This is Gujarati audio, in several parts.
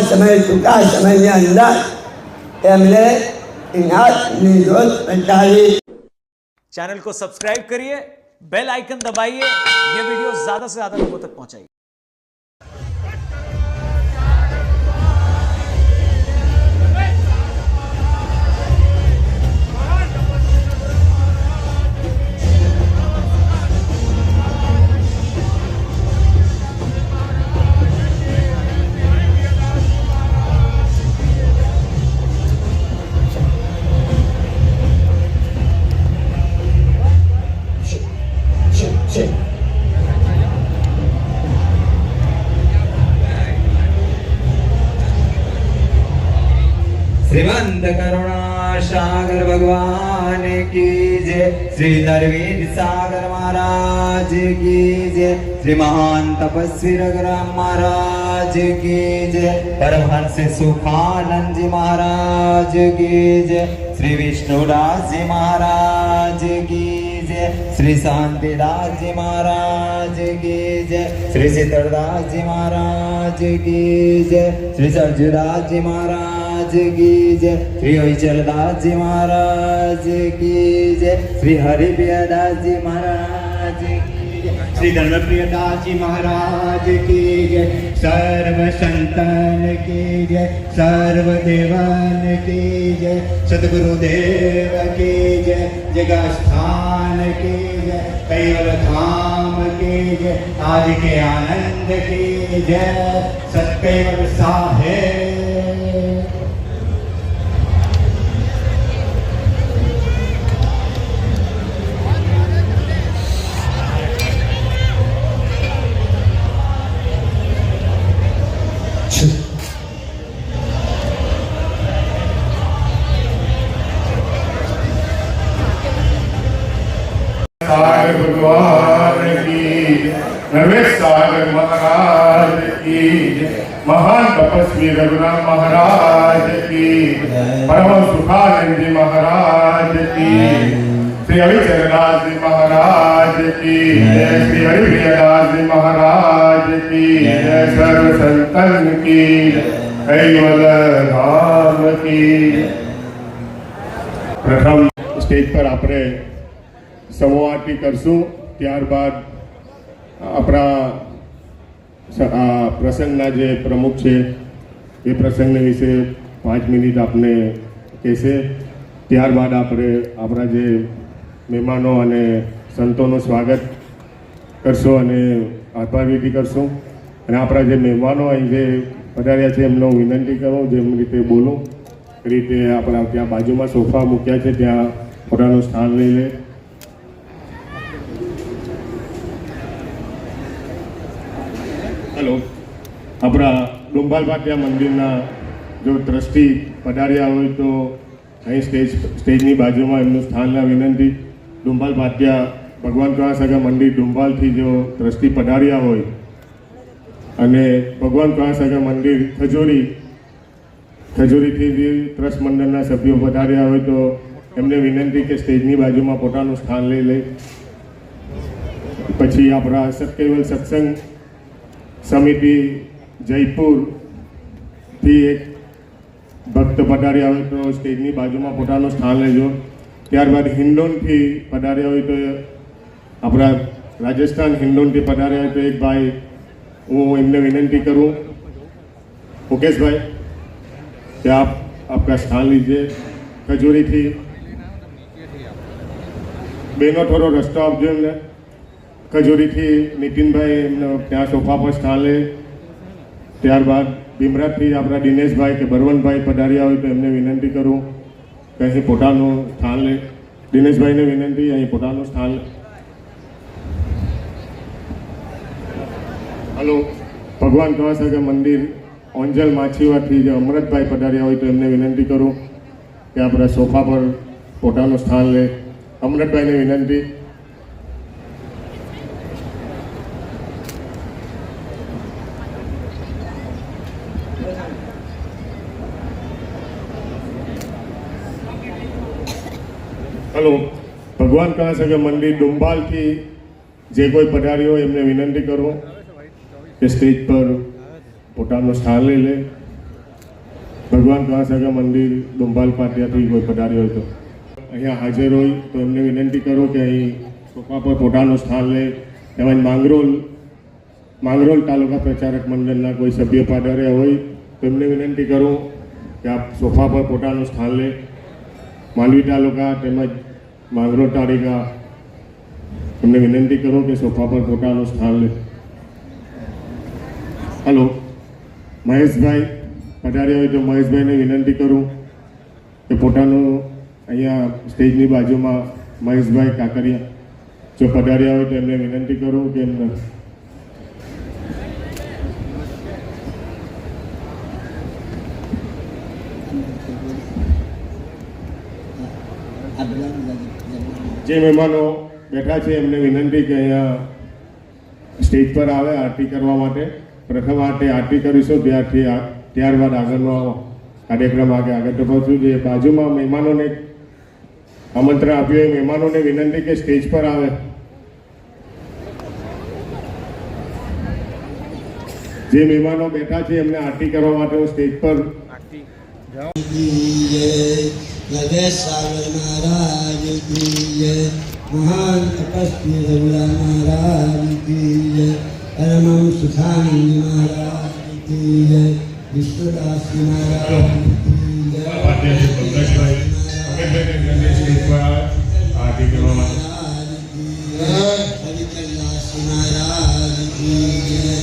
समय टूंका समय में अंदर एमने इनात निर्दोष प्रचारित। चैनल को सब्सक्राइब करिए, बेल आइकन दबाइए, ये वीडियो ज्यादा से ज्यादा लोगों तक पहुंचाइए। श्रीमंत करुणा सागर भगवान की जय, श्री नरवीर सागर महाराज की जय, श्री महान तपस्वी रघुराम महाराज की जय, परमहंस सुखानंद जी महाराज की जय, श्री विष्णुदास जी महाराज की जय, श्री शांतिदास जी महाराज की जय, श्री शीतलदास जी महाराज की जय, श्री सरजुदास जी महाराज की जय, श्री हरिचंद्रदास जी महाराज की जय, श्री हरिप्रियदास जी महाराज की जय, श्री धर्मप्रियदास जी महाराज की जय, सर्व संतन की जय, सर्व देवन की जय, सद्गुरुदेव की जय, जगह स्थान की जय, कैवल धाम की जय, आज के आनंद की जय, सत्कैवल साहेब। सागर भगवान की, नरवेश सागर महाराज की, महान तपस्वी रघुराम महाराज की, परम सुखानंद जी महाराज की, श्री हरिचंद्रदास जी महाराज की, श्री हरिप्रियदास जी महाराज की, सर्व संतन की, कैवल धाम की। प्रथम स्टेज पर आपने समूह आरती करશું, ત્યારબાદ આપણા પ્રસંગના જે પ્રમુખ છે એ પ્રસંગને વિશે 5 મિનિટ આપને કહેશે, ત્યારબાદ આપણે આપણા જે મહેમાનો અને સંતોનું સ્વાગત કરશું અને આભાર વિધિ કરશું અને આપણા જે મહેમાનો અહીં જે પધાર્યા છે એમનો વિનંતી કરું જેમ રીતે બોલું એ રીતે આપણા ત્યાં બાજુમાં સોફા મૂક્યા છે ત્યાં પોતાનું સ્થાન લઈ લે। हेलो, अपना डुंबाल भाटिया मंदिरना जो ट्रस्टी पधार्या हो तो अहीं स्टेजनी बाजू में एमनुं स्थान विनंती। डुंबाल भाटिया भगवान कहासगा मंदिर डुंबाल थी जो ट्रस्टी पधार्या हो अने भगवान कहासगा मंदिर खजूरी थी ट्रस्ट मंडलना सभ्यों पधार्या हो तो एमने विनंती के स्टेजनी बाजू में पोतानुं स्थान लई ले। पछी आपणा सत्कैवल सत्संग समिति जयपुर थी एक भक्त पधार्या हो तो स्टेजनी बाजू में पोतानुं स्थान लेजो। त्यारबाद हिंडोन थी पधार्या हो तो अपना राजस्थान हिंडोन थी पधार्या हो तो एक भाई हूँ एमने विनंती करूँ मुकेश भाई कि आप आपका स्थान लीजिए। खजूरी थी बेनो थोड़ो रस्तो आपजो एमने। खजूरी थी नितिन भाई एमने त्या सोफा पर स्थान ले। त्यारबाद भीमराज थी अपना दिनेश भाई के बरवन भाई पधार्या हो तो एमने विनंती करूँ कि अहीं पोतानुं स्थान ले। दिनेश भाई ने विनंती अहीं पोतानुं स्थान ले। हेलो, भगवान कहासगा मंदिर ओंजल माछीवा थी जो अमृत भाई पधार्या हो तो एमने विनंती करूँ कि अपना सोफा पर पोतानुं स्थान ले। अमृत भाई ने विनंती। हेलो, भगवान कहासगा मंदिर डुंबाल थी जे कोई पधार्यो एमने विनंती करूँ कि स्टेज पर पोतानुं स्थान लई ले। ભગવાન કહાસાગર મંદિર ડુંબાલ પાટિયાથી કોઈ પધાર્યો હોય તો અહીંયા હાજર હોય તો એમને વિનંતી કરું કે અહીં સોફા પર પોતાનું સ્થાન લે. તેમજ માંગરોળ તાલુકા પ્રચારક મંડળના કોઈ સભ્ય પધાર્યા હોય તો એમને વિનંતી કરું કે આપ સોફા પર પોતાનું સ્થાન લે. માંડવી તાલુકા તેમજ માંગરોળ તાલુકા એમને વિનંતી કરું કે સોફા પર પોતાનું સ્થાન લે. હલો, મહેશભાઈ પધાર્યા હોય તો મહેશભાઈને વિનંતી કરું કે પોતાનું અહીંયા સ્ટેજની બાજુમાં મહેશભાઈ કાકરિયા જો પધાર્યા હોય તો એમને વિનંતી કરું કે એમને જે મહેમાનો બેઠા છે એમને વિનંતી કે અહીંયા સ્ટેજ પર આવે આરતી કરવા માટે. પ્રથમ આરતી કરીશું, ત્યારબાદ આગળનો કાર્યક્રમ આગળ તપાસું. જે બાજુમાં મહેમાનોને આમંત્રણ આપ્યું એ મહેમાનોને વિનંતી કે સ્ટેજ પર આવે. જે મહેમાનો બેઠા છે એમને આરતી કરવા માટે હું સ્ટેજ પર महान तपस्वी रघुरा महाराज की जय, परम सुखानंद महाराज की जय, विश्वदास महाराज की जय, हरिकैलास महाराज की जय,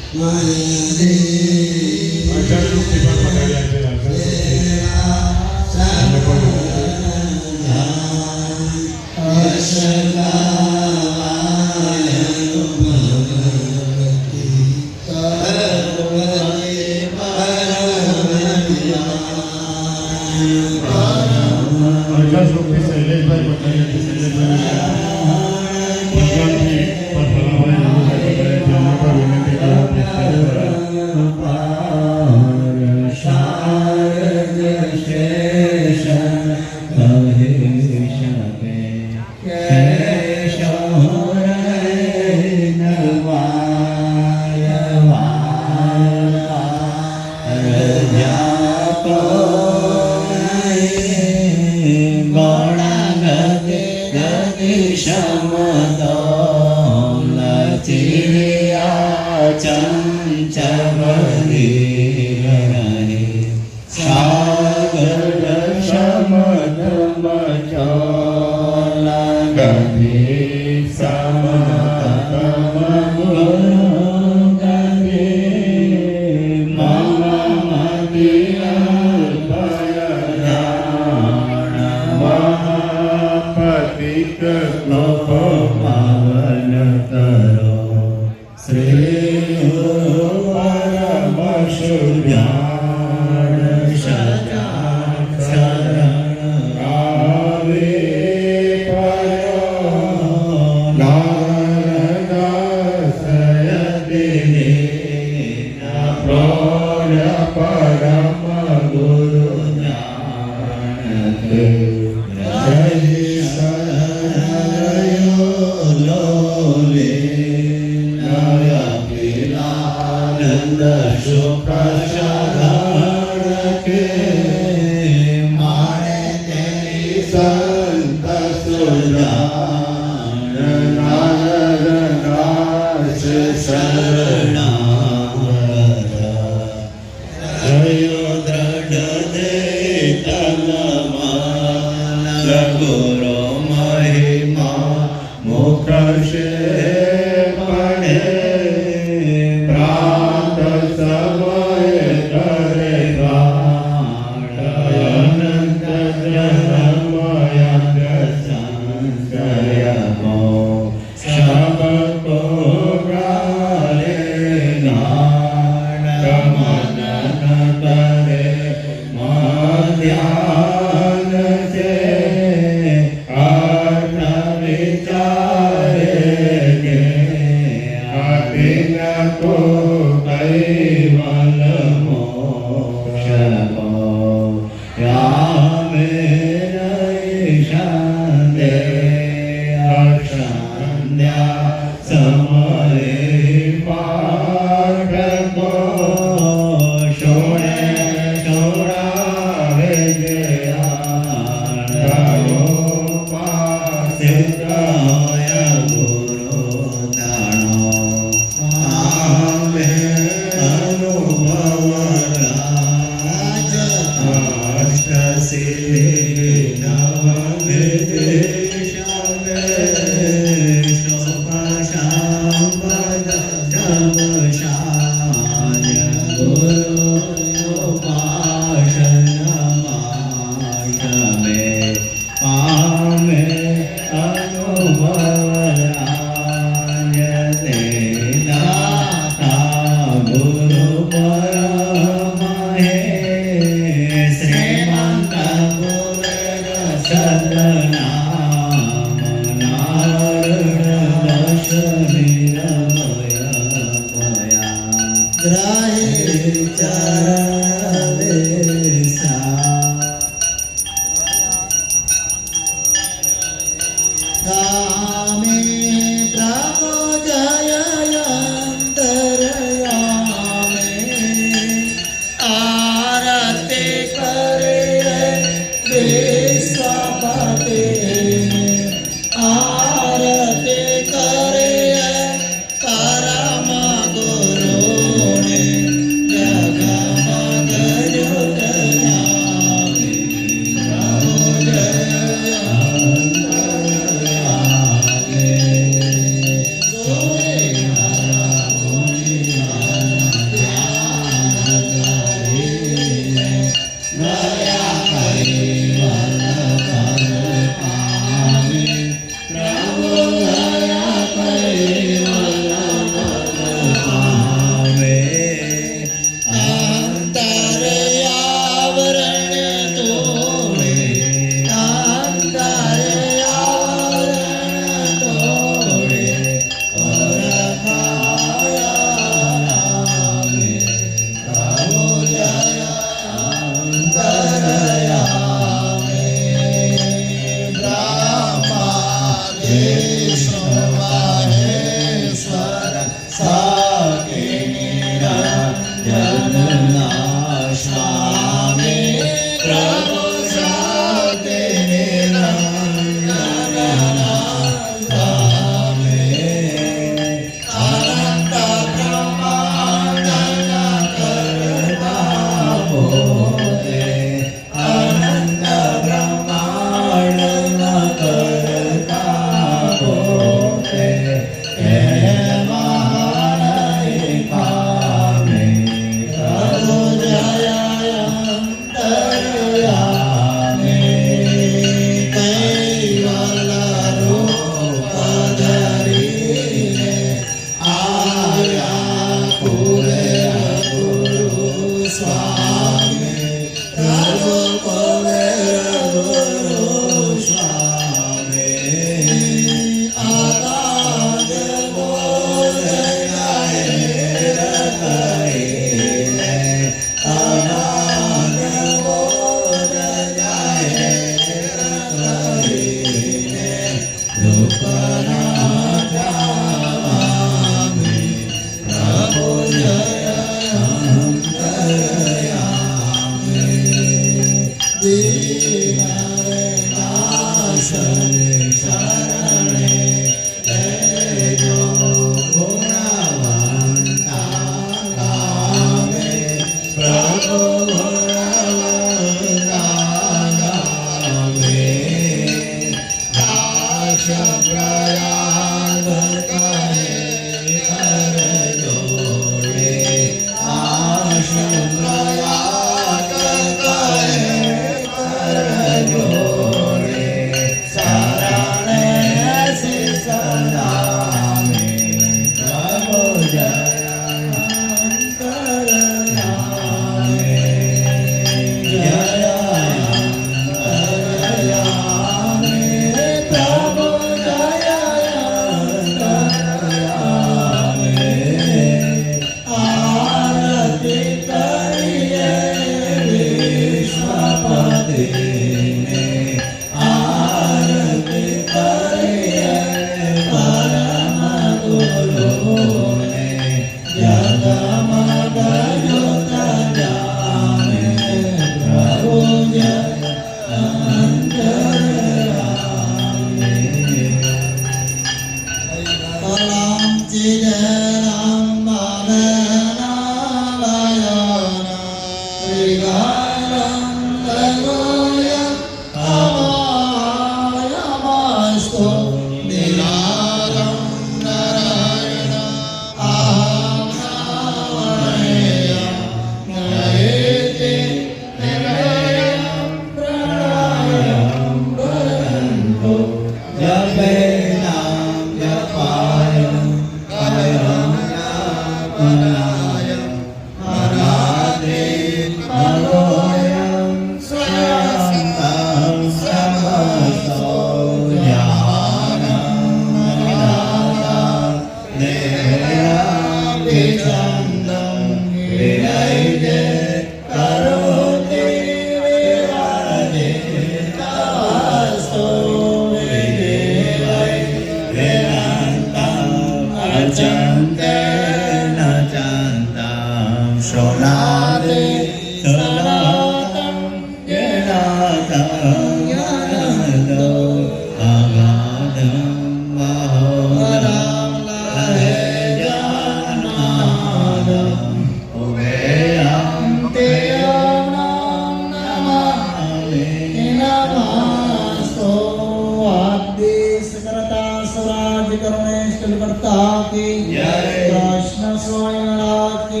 करता की कृष्ण स्वामी महाराज की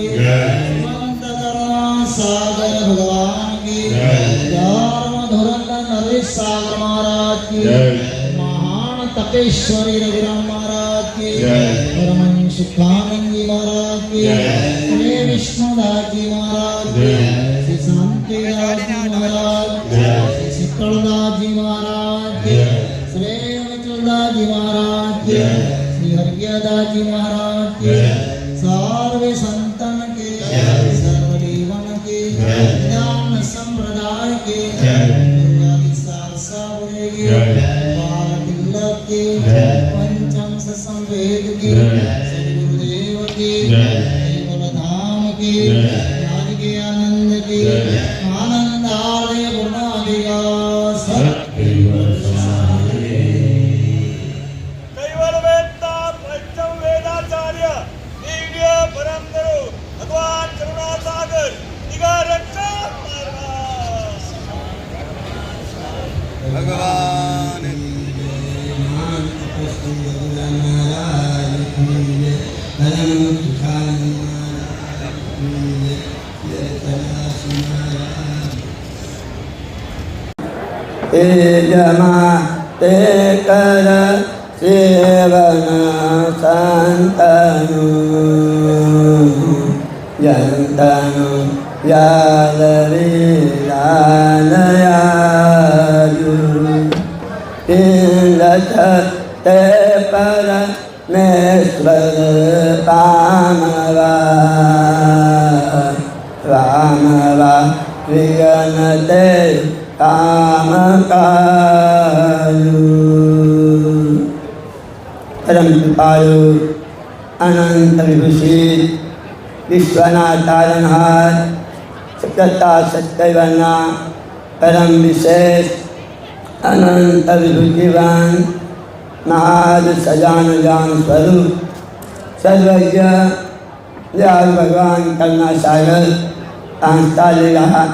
मंत करुणा सागर भगवान की धुरंधर नरेश सागर महाराज की महान तपेश्वरी रघुराम महाराज की परम सुखानंद जी महाराज की श्री विष्णुदास जी महाराज की श्री शांतिदास जी महाराज श्री शीतलदास जी महाराज की श्री अमितदास जी महाराज की श्री हरिदास जी महाराज की सर्वे संतन के सर्वजीवन के ज्ञान संप्रदाय के पंचम संवेद की गुरुदेव की धाम की ज्ञान के आनंद की आनंदालय गुणादिया कैवल वेदता पंचम वेदाचार्य दिव्य परम गुरु भगवान करुणा सागर दिगा रक्षा भगवान जमा ते कर सेवन संतनु यंतनु यादवीरानयाजु तीलथ ते पर मेश्वर पामवा रामवा विगनते काम कालु परम कृपालु अनंत विभूषित विश्वनाथ तारणहार सत्यता सत्यवना परम विशेष अनंत विभूतिवान महाद सजान जान स्वरूप सर्वज्ञ दयालु भगवान करुणा सागर आंस्था ले रहा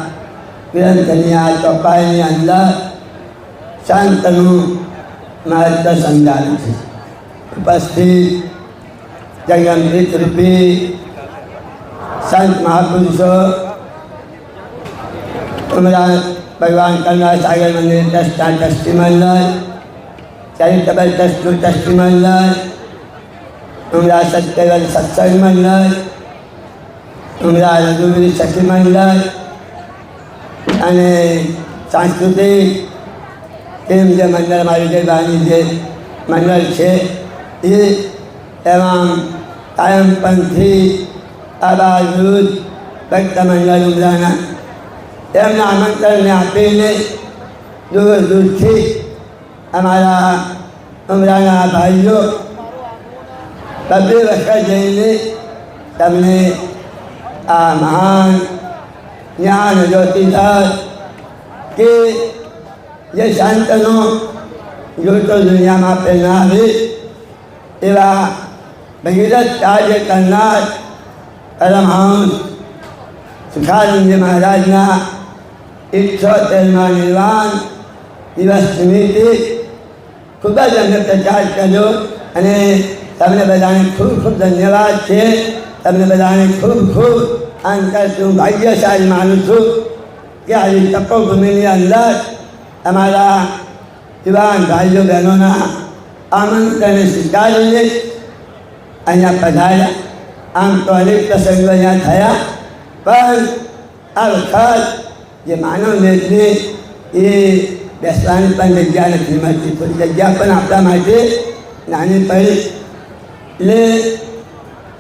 ग्रंथनी आ ચોપાઈની અંદર શાંતનું મહત્વ સમજાવ્યું છે. ઉપસ્થિત જગમપ્રીત રૂપી સંત મહાપુરુષો અમારા ભગવાન કરુણા સાગર મંદિર ટ્રસ્ટના ટ્રસ્ટી મંડળ ચેરિટેબલ ટ્રસ્ટનું ટ્રસ્ટી મંડળ અમારા સત્યવલ સત્સંગ મંડળ અમારા રઘુવીર સખી મંડળ અને સાંસ્કૃતિક ટીમ જે મંડળમાં વિજયભાઈની જે મંડળ છે એ એમાં કાયમપંથી આબાદૂત ભક્ત મંડળ ઉમરાના એમના આમંત્રણને આપીને દૂર દૂરથી અમારા ઉમરાના ભાઈઓ બબે વખત જઈને તમને આ મહાન જ્ઞાન જ્યોતિદાસ કે જે શાંતનો જોતો દુનિયામાં પહેલાવે એવા ભગીરથ કાર્ય કરનાર પરમહંસ સુખાનંદ મહારાજના 78માં નિર્વાણ દિવસ નિમિત્તે ખૂબ જ અમને પ્રચાર કર્યો અને તમને બધાને ખૂબ ખૂબ ધન્યવાદ છે. તમને બધાને ખૂબ ખૂબ અંતરથી હું ભાગ્યશાળી માનું છું કે આવી તપોભૂમિની અંદર અમારા યુવાન ભાઈઓ બહેનોના આમંત્રણને સ્વીકારીને અહીંયા પધાર્યા. આમ તો અનેક પ્રસંગો અહીંયા થયા પણ આ વખત જે માનવ મેદને એ બેસવાની પણ જગ્યા નથી મળતી. થોડી જગ્યા પણ આપણા માટે નાની પડી એટલે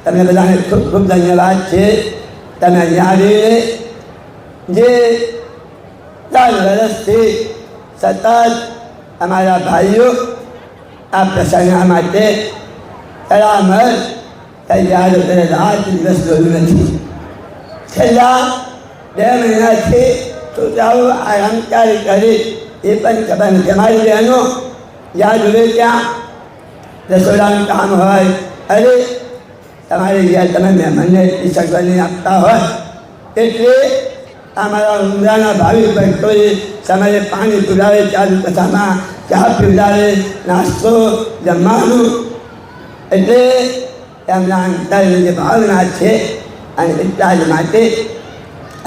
તમને બધાને ખૂબ ખૂબ ધન્યવાદ છે. તમે અહીંયા આવીને જે 4 વર્ષથી સતત અમારા ભાઈઓ આ પ્રસંગના માટે તડામર તૈયાર રાત દિવસ જોયું નથી. છેલ્લા 2 મહિનાથી છોકરાઓ આરામચારી કરી એ પણ ખબર નથી. અમારી બહેનો જ્યાં જોડે ત્યાં રસોડાનું કામ હોય, અરે તમારે ઘેર તમે મહેમાનને એટલી સગવડની આપતા હોય એટલે અમારા ઉમરાના ભાવિ ભક્તોએ સમયે પાણી પીવડાવે, ચાલુ કથામાં ચા પીવડાવે, નાસ્તો જમવાનું એટલે એમના અંતરની જે ભાવના છે અને એટલા જ માટે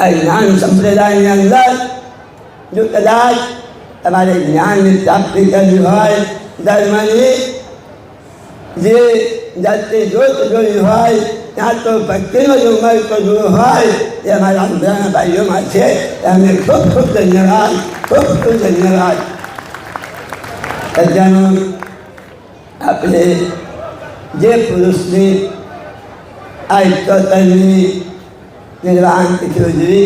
આ જ્ઞાન સંપ્રદાયની અંદર જો કદાચ તમારે જ્ઞાનની પ્રાપ્તિ કરવી હોય, ધર્મની જે જાતે જોત જોઈ હોય, ત્યાં તો ભક્તિનો જો માર્ગ જોયો હોય એ અમારા અંધારા ભાઈઓમાં છે. એમને ખૂબ ખૂબ ધન્યવાદ, ખૂબ ખૂબ ધન્યવાદ. સજ્જનો, આપણે જે પુરુષની આ 71મી નિર્વાણ તિથિ ઉજવી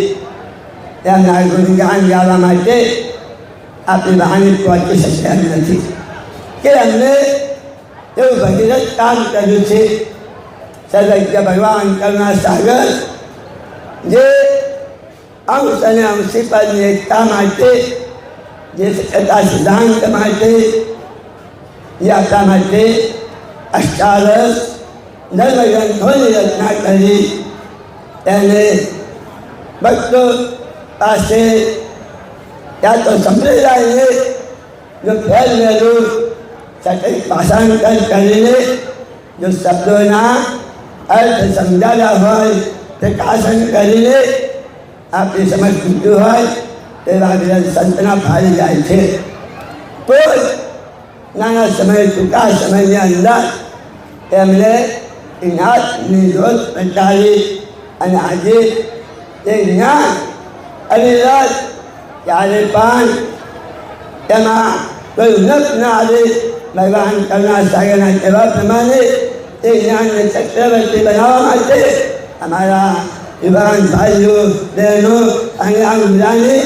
એમના ગુણગાન ગાવા માટે આપણી વાણી પહોંચી શક્યા નથી કે એમને એવું ભગીરથ કામ કર્યું છે. સર્વજ્ઞ ભગવાન કરુણા સાગર જે અંશ અને અંશી પદની એકતા માટે, જે સત્યતા સિદ્ધાંત માટે, જે આપણા માટે અષ્ટાદશ ધર્મગ્રંથોની રચના કરી, તેને ભક્તો પાસે ત્યાં તો સંપ્રદાયને જો ફેરવેલું સટીક ભાષાંતર કરીને જો શબ્દોના અર્થ સમજાવ્યા હોય, પ્રકાશન કરીને આપણી સમજ મૂક્યું હોય તેવા વિરલ સંતના ફાળી જાય છે. કોઈ નાના સમય, ટૂંકા સમયની અંદર એમણે જ્ઞાનની જ્યોત પ્રગટાવી અને આજે એ જ્ઞાન અવિરત ત્યારે પણ તેમાં કોઈ ઉન્નત ન આવે. ભગવાન કરુણા સાગરના કહેવા પ્રમાણે એ જ્ઞાનને ચક્રવર્તી બનાવવા માટે અમારા યુવાન ભાઈઓ, બહેનો અને આ બધાની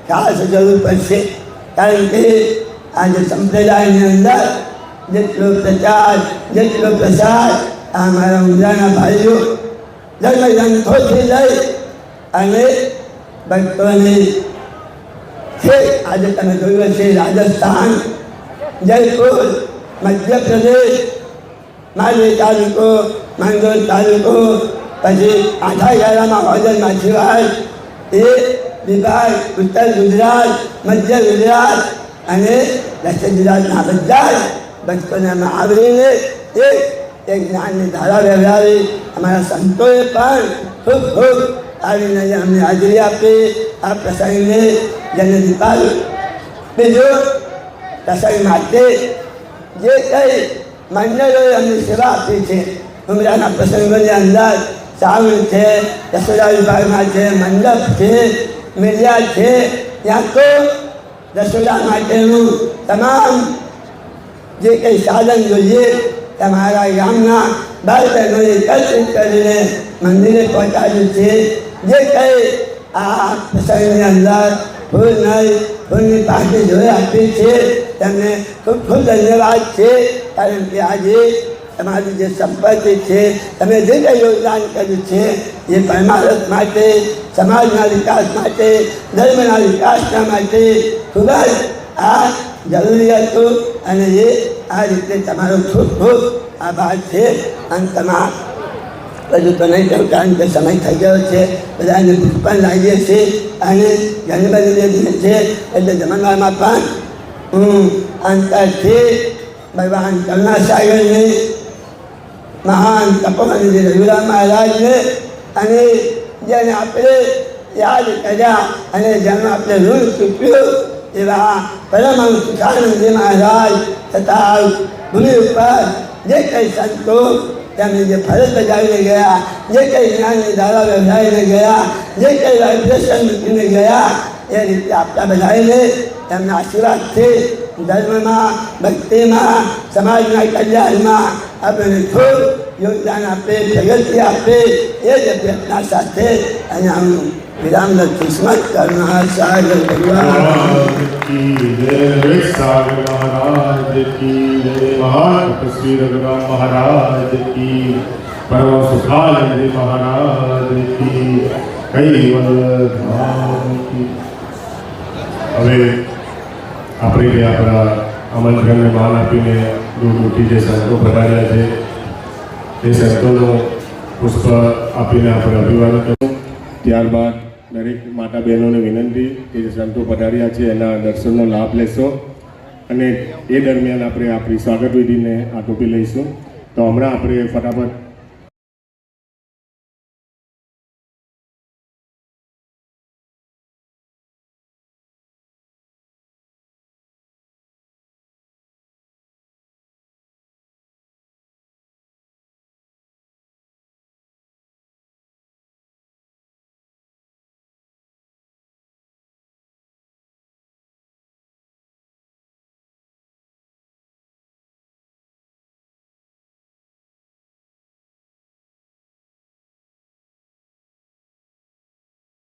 ખાસ જરૂર પડશે. કારણ કે આજે સંપ્રદાયની અંદર જેટલો પ્રચાર, જેટલો પ્રસાર આ અમારા ઉમરાના ભાઈઓ ધર્મગ્રંથોથી લઈ અને ભક્તોની છે. આજે તમે જોયું છે રાજસ્થાન, જયપુર, મધ્યપ્રદેશ, માંડવી તાલુકો, માંગરોળ તાલુકો, પછી આઠાયારામાં હોજલ માછીવાડ, એ વિભાગ ઉત્તર ગુજરાત, મધ્ય ગુજરાત અને દક્ષિણ ગુજરાતના બધા જ ભક્તોને આવરીને એક જ્ઞાનની ધારા વ્યવહારી અમારા સંતોએ પણ ખૂબ ખૂબ આવીને અમને હાજરી આપી. આ પ્રસંગને જેને દીપાલ બીજો પ્રસંગ માટે જે કંઈ મંડળોએ અમને સેવા આપી છે, ઉમરાના પ્રસંગોની અંદર સાવણ છે, રસોડા વિભાગમાં છે, મંડપ છે, મીડિયા છે, ત્યાં તો રસોડા માટેનું તમામ જે કંઈ સાધન જોઈએ તમારા ગામના બાળ બહેનોને એકત્રિત કરીને મંદિરે પહોંચાડ્યું છે. જે કંઈ આ પ્રસંગની અંદર ફૂલ નહીં, ફૂલની પાકી જોઈ આપી છે તેમને ખૂબ ખૂબ ધન્યવાદ છે. કારણ કે આજે તમારી જે સંપત્તિ છે, તમે જે કંઈ યોગદાન કર્યું છે એ પરમાર્થ માટે, સમાજના વિકાસ માટે, ધર્મના વિકાસના માટે ખૂબ જ આ જરૂરી હતું અને એ આ રીતે તમારો ખૂબ ખૂબ આભાર છે. અંતમાં બધું તો નહીં કહું કારણ કે સમય થઈ ગયો છે. બધાને ભૂખ પણ લાગીએ છીએ અને ઘણી બધી છે એટલે જમણવારમાં પણ હું અંતરથી ભગવાન કરુણા સાગરને, મહાન તપોવન રઘુરામ મહારાજને અને જેને આપણે યાદ કર્યા અને જેનું આપણે ઋણ ચૂક્યું એવા પરમહંસ સુખાનંદજી મહારાજ તથા ભૂમિ ઉપર જે કંઈ સંતો તેમણે જે ફરજ બજાવીને ગયા, જે કંઈ જ્ઞાનની ધારા વ્યવસાયને ગયા, જે કંઈ વાઇબ્રેશન મૂકીને ગયા, એ રીતે આપતા બધાને એમના આશીર્વાદથી ધર્મમાં, ભક્તિમાં, સમાજના કલ્યાણમાં આપણને ખૂબ યોગદાન આપે, પ્રગતિ આપે એ જ અભ્યર્થના સાથે અને આમ વિરામ કિસ્મત કરુણા સાગર ભગવાન की जय, सागर महाराज की जय, महान तपस्वी रघुराम महाराज की, परम सुखानंद महाराज की, कैवल धाम की. હવે આપણે જે આપણા આમંત્રણને માન આપીને દૂર દૂરથી જે સંતો પધાર્યા છે તે સંતોનું પુષ્પ આપીને આપણે અભિવાદન કરીશું. ત્યારબાદ દરેક માતા બહેનોને વિનંતી કે જે સંતો પધાર્યા છે એના દર્શનનો લાભ લેશો અને એ દરમિયાન આપણે આપણી સ્વાગત વિધિને આટોપી લઈશું. તો તો હમણાં આપણે ફટાફટ